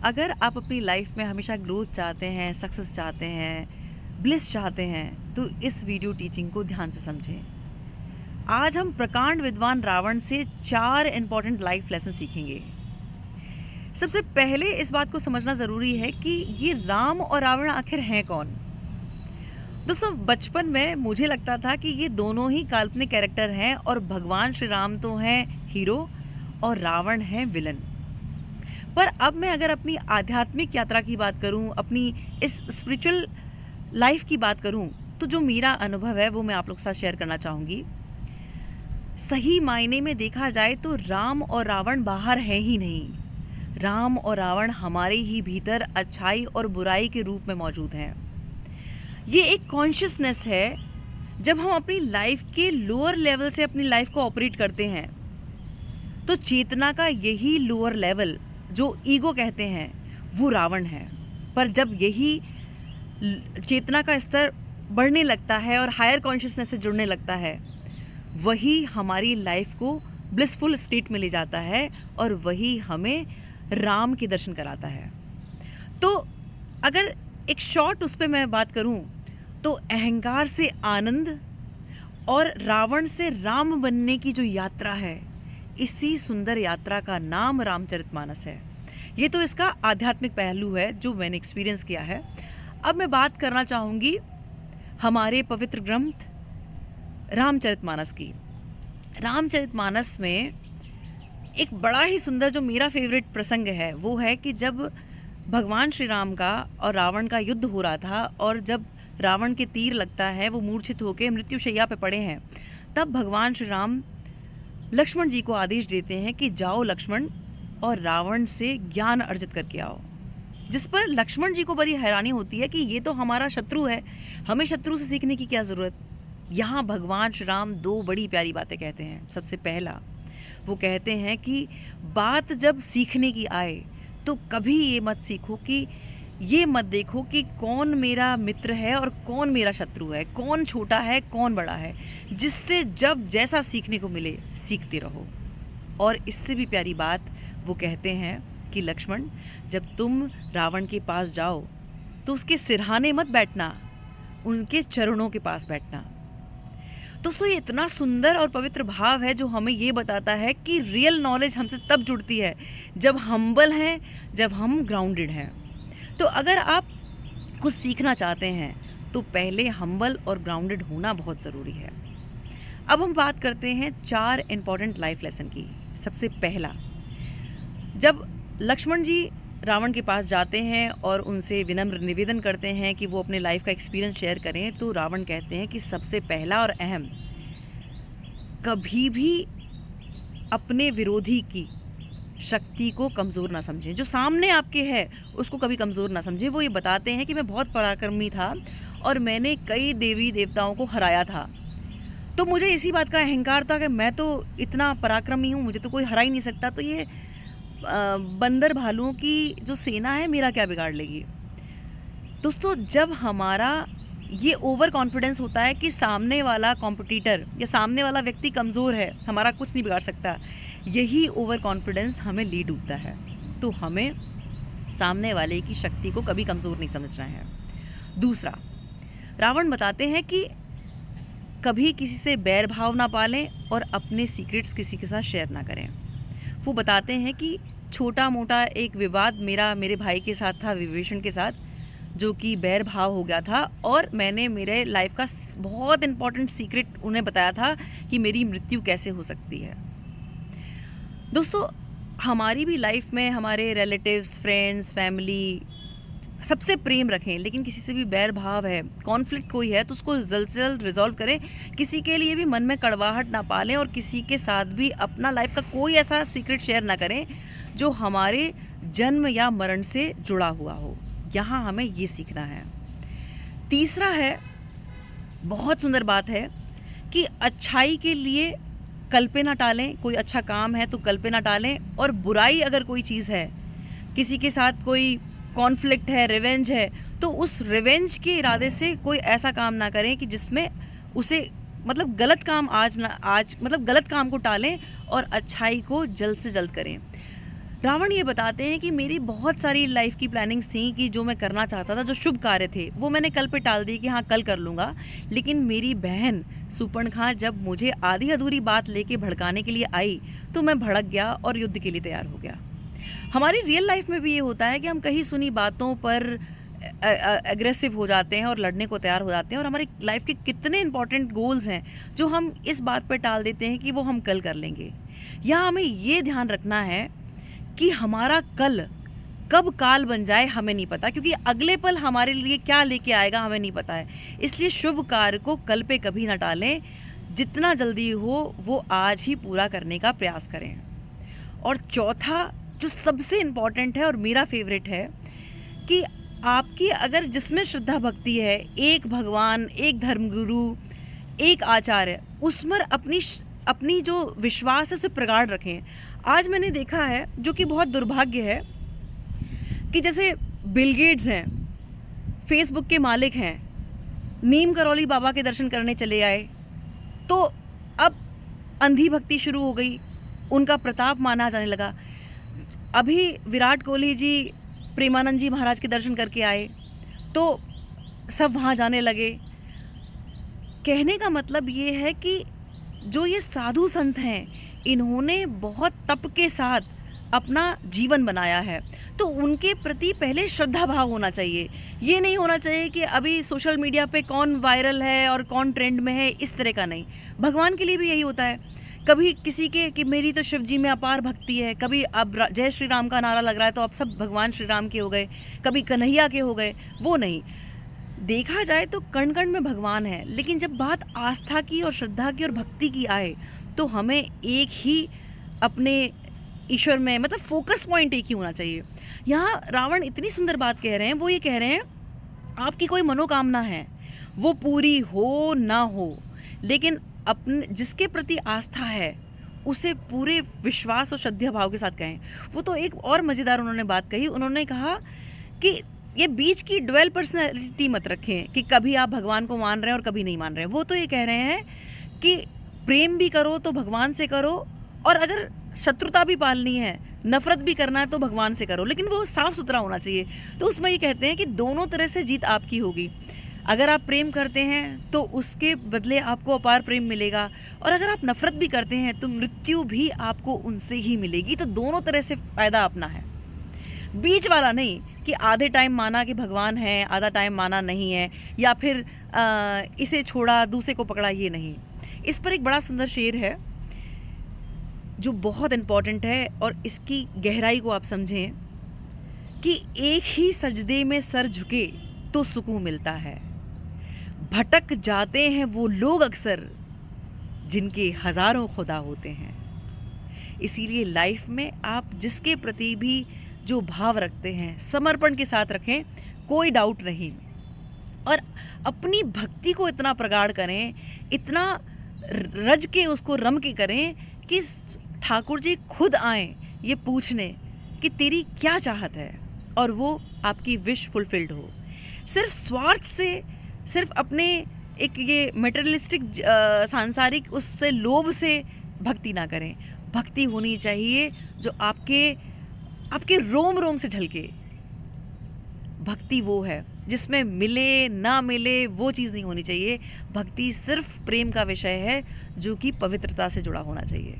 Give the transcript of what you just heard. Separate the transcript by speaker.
Speaker 1: अगर आप अपनी लाइफ में हमेशा ग्रोथ चाहते हैं, सक्सेस चाहते हैं, ब्लिस चाहते हैं, तो इस वीडियो टीचिंग को ध्यान से समझें। आज हम प्रकांड विद्वान रावण से 4 इंपॉर्टेंट लाइफ लेसन सीखेंगे। सबसे पहले इस बात को समझना ज़रूरी है कि ये राम और रावण आखिर हैं कौन। दोस्तों, बचपन में मुझे लगता था कि ये दोनों ही काल्पनिक कैरेक्टर हैं और भगवान श्री राम तो हैं हीरो और रावण है विलन। पर अब मैं अगर अपनी आध्यात्मिक यात्रा की बात करूं, अपनी इस स्पिरिचुअल लाइफ की बात करूं, तो जो मेरा अनुभव है वो मैं आप लोग के साथ शेयर करना चाहूँगी। सही मायने में देखा जाए तो राम और रावण बाहर है ही नहीं। राम और रावण हमारे ही भीतर अच्छाई और बुराई के रूप में मौजूद हैं। ये एक कॉन्शियसनेस है। जब हम अपनी लाइफ के लोअर लेवल से अपनी लाइफ को ऑपरेट करते हैं तो चेतना का यही लोअर लेवल जो ईगो कहते हैं वो रावण है। पर जब यही चेतना का स्तर बढ़ने लगता है और हायर कॉन्शियसनेस से जुड़ने लगता है, वही हमारी लाइफ को ब्लिसफुल स्टेट में ले जाता है और वही हमें राम के दर्शन कराता है। तो अगर एक शॉर्ट उस पर मैं बात करूं तो अहंकार से आनंद और रावण से राम बनने की जो यात्रा है, इसी सुंदर यात्रा का नाम रामचरितमानस है। ये तो इसका आध्यात्मिक पहलू है जो मैंने एक्सपीरियंस किया है। अब मैं बात करना चाहूँगी हमारे पवित्र ग्रंथ रामचरितमानस की। रामचरितमानस में एक बड़ा ही सुंदर जो मेरा फेवरेट प्रसंग है वो है कि जब भगवान श्री राम का और रावण का युद्ध हो रहा था और जब रावण के तीर लगता है, वो मूर्छित होकर मृत्युशैया पे पड़े हैं, तब भगवान श्री राम लक्ष्मण जी को आदेश देते हैं कि जाओ लक्ष्मण और रावण से ज्ञान अर्जित करके आओ। जिस पर लक्ष्मण जी को बड़ी हैरानी होती है कि ये तो हमारा शत्रु है, हमें शत्रु से सीखने की क्या ज़रूरत। यहाँ भगवान श्री राम 2 बड़ी प्यारी बातें कहते हैं। सबसे पहला वो कहते हैं कि बात जब सीखने की आए तो कभी ये मत सीखो कि ये मत देखो कि कौन मेरा मित्र है और कौन मेरा शत्रु है, कौन छोटा है कौन बड़ा है। जिससे जब जैसा सीखने को मिले सीखते रहो। और इससे भी प्यारी बात वो कहते हैं कि लक्ष्मण, जब तुम रावण के पास जाओ तो उसके सिरहाने मत बैठना, उनके चरणों के पास बैठना। दोस्तों, ये इतना सुंदर और पवित्र भाव है जो हमें ये बताता है कि रियल नॉलेज हमसे तब जुड़ती है जब हम्बल हैं, जब हम ग्राउंडेड हैं। तो अगर आप कुछ सीखना चाहते हैं तो पहले हम्बल और ग्राउंडेड होना बहुत ज़रूरी है। अब हम बात करते हैं 4 इंपॉर्टेंट लाइफ लेसन की। सबसे पहला, जब लक्ष्मण जी रावण के पास जाते हैं और उनसे विनम्र निवेदन करते हैं कि वो अपने लाइफ का एक्सपीरियंस शेयर करें, तो रावण कहते हैं कि सबसे पहला और अहम, कभी भी अपने विरोधी की शक्ति को कमज़ोर ना समझें। जो सामने आपके है उसको कभी कमज़ोर ना समझें। वो ये बताते हैं कि मैं बहुत पराक्रमी था और मैंने कई देवी देवताओं को हराया था, तो मुझे इसी बात का अहंकार था कि मैं तो इतना पराक्रमी हूँ, मुझे तो कोई हरा ही नहीं सकता। तो ये बंदर भालुओं की जो सेना है मेरा क्या बिगाड़ लेगी। दोस्तों, जब हमारा ये ओवर कॉन्फिडेंस होता है कि सामने वाला कॉम्पिटिटर या सामने वाला व्यक्ति कमज़ोर है, हमारा कुछ नहीं बिगाड़ सकता, यही ओवर कॉन्फिडेंस हमें लीड डूबता है। तो हमें सामने वाले की शक्ति को कभी कमज़ोर नहीं समझना है। दूसरा, रावण बताते हैं कि कभी किसी से बैर भाव ना पालें और अपने सीक्रेट्स किसी के साथ शेयर ना करें। वो बताते हैं कि छोटा मोटा एक विवाद मेरे भाई के साथ था, विभीषण के साथ, जो कि बैर भाव हो गया था और मैंने मेरे लाइफ का बहुत इंपॉर्टेंट सीक्रेट उन्हें बताया था कि मेरी मृत्यु कैसे हो सकती है। दोस्तों, हमारी भी लाइफ में हमारे रिलेटिव्स, फ्रेंड्स, फैमिली सबसे प्रेम रखें, लेकिन किसी से भी बैर भाव है, कॉन्फ्लिक्ट कोई है, तो उसको जल्द से जल्द रिजॉल्व करें। किसी के लिए भी मन में कड़वाहट ना पालें और किसी के साथ भी अपना लाइफ का कोई ऐसा सीक्रेट शेयर ना करें जो हमारे जन्म या मरण से जुड़ा हुआ हो। यहाँ हमें ये सीखना है। तीसरा है, बहुत सुंदर बात है कि अच्छाई के लिए कल पे ना टालें। कोई अच्छा काम है तो कल पे ना टालें, और बुराई अगर कोई चीज़ है, किसी के साथ कोई कॉन्फ्लिक्ट है, रिवेंज है, तो उस रिवेंज के इरादे से कोई ऐसा काम ना करें कि जिसमें उसे मतलब गलत काम गलत काम को टालें और अच्छाई को जल्द से जल्द करें। रावण ये बताते हैं कि मेरी बहुत सारी लाइफ की प्लानिंग्स थी कि जो मैं करना चाहता था, जो शुभ कार्य थे, वो मैंने कल पे टाल दी कि हाँ कल कर लूँगा। लेकिन मेरी बहन सुपर्णखा जब मुझे आधी अधूरी बात लेके भड़काने के लिए आई तो मैं भड़क गया और युद्ध के लिए तैयार हो गया। हमारी रियल लाइफ में भी ये होता है कि हम कहीं सुनी बातों पर एग्रेसिव हो जाते हैं और लड़ने को तैयार हो जाते हैं, और हमारी लाइफ के कितने इंपॉर्टेंट गोल्स हैं जो हम इस बात पर टाल देते हैं कि वो हम कल कर लेंगे। यहाँ हमें ये ध्यान रखना है कि हमारा कल कब काल बन जाए हमें नहीं पता, क्योंकि अगले पल हमारे लिए क्या लेके आएगा हमें नहीं पता है। इसलिए शुभ कार्य को कल पे कभी ना टालें, जितना जल्दी हो वो आज ही पूरा करने का प्रयास करें। और चौथा जो सबसे इम्पॉर्टेंट है और मेरा फेवरेट है कि आपकी अगर जिसमें श्रद्धा भक्ति है, एक भगवान, एक धर्मगुरु, एक आचार्य, उसमें अपनी जो विश्वास है उसे प्रगाढ़ रखें। आज मैंने देखा है, जो कि बहुत दुर्भाग्य है, कि जैसे बिल गेट्स हैं, फेसबुक के मालिक हैं, नीम करौली बाबा के दर्शन करने चले आए तो अब अंधी भक्ति शुरू हो गई, उनका प्रताप माना जाने लगा। अभी विराट कोहली जी प्रेमानंद जी महाराज के दर्शन करके आए तो सब वहाँ जाने लगे। कहने का मतलब ये है कि जो ये साधु संत हैं, इन्होंने बहुत तप के साथ अपना जीवन बनाया है, तो उनके प्रति पहले श्रद्धा भाव होना चाहिए। ये नहीं होना चाहिए कि अभी सोशल मीडिया पे कौन वायरल है और कौन ट्रेंड में है, इस तरह का नहीं। भगवान के लिए भी यही होता है, कभी किसी के कि मेरी तो शिव जी में अपार भक्ति है, कभी अब जय श्री राम का नारा लग रहा है तो अब सब भगवान श्री राम के हो गए, कभी कन्हैया के हो गए, वो नहीं। देखा जाए तो कण कण में भगवान है, लेकिन जब बात आस्था की और श्रद्धा की और भक्ति की आए तो हमें एक ही अपने ईश्वर में, मतलब फोकस पॉइंट एक ही होना चाहिए। यहाँ रावण इतनी सुंदर बात कह रहे हैं, वो ये कह रहे हैं आपकी कोई मनोकामना है वो पूरी हो ना हो, लेकिन अपने जिसके प्रति आस्था है उसे पूरे विश्वास और श्रद्धा भाव के साथ कहें। वो तो एक और मज़ेदार उन्होंने बात कही, उन्होंने कहा कि ये बीच की ड्वेल पर्सनैलिटी मत रखें कि कभी आप भगवान को मान रहे हैं और कभी नहीं मान रहे हैं। वो तो ये कह रहे हैं कि प्रेम भी करो तो भगवान से करो, और अगर शत्रुता भी पालनी है, नफरत भी करना है तो भगवान से करो, लेकिन वो साफ सुथरा होना चाहिए। तो उसमें ये कहते हैं कि दोनों तरह से जीत आपकी होगी। अगर आप प्रेम करते हैं तो उसके बदले आपको अपार प्रेम मिलेगा, और अगर आप नफरत भी करते हैं तो मृत्यु भी आपको उनसे ही मिलेगी। तो दोनों तरह से फ़ायदा अपना है, बीच वाला नहीं कि आधे टाइम माना कि भगवान है, आधा टाइम माना नहीं है, या फिर इसे छोड़ा दूसरे को पकड़ा, ये नहीं। इस पर एक बड़ा सुंदर शेर है जो बहुत इम्पॉर्टेंट है, और इसकी गहराई को आप समझें कि एक ही सजदे में सर झुके तो सुकून मिलता है, भटक जाते हैं वो लोग अक्सर जिनके हज़ारों खुदा होते हैं। इसीलिए लाइफ में आप जिसके प्रति भी जो भाव रखते हैं समर्पण के साथ रखें, कोई डाउट नहीं, और अपनी भक्ति को इतना प्रगाढ़ करें, इतना रज के उसको रम के करें कि ठाकुर जी खुद आएँ ये पूछने कि तेरी क्या चाहत है, और वो आपकी विश फुलफिल्ड हो। सिर्फ स्वार्थ से, सिर्फ अपने एक ये मटेरियलिस्टिक सांसारिक उससे लोभ से भक्ति ना करें। भक्ति होनी चाहिए जो आपके रोम रोम से झलके। भक्ति वो है जिसमें मिले ना मिले वो चीज़ नहीं होनी चाहिए। भक्ति सिर्फ प्रेम का विषय है जो कि पवित्रता से जुड़ा होना चाहिए।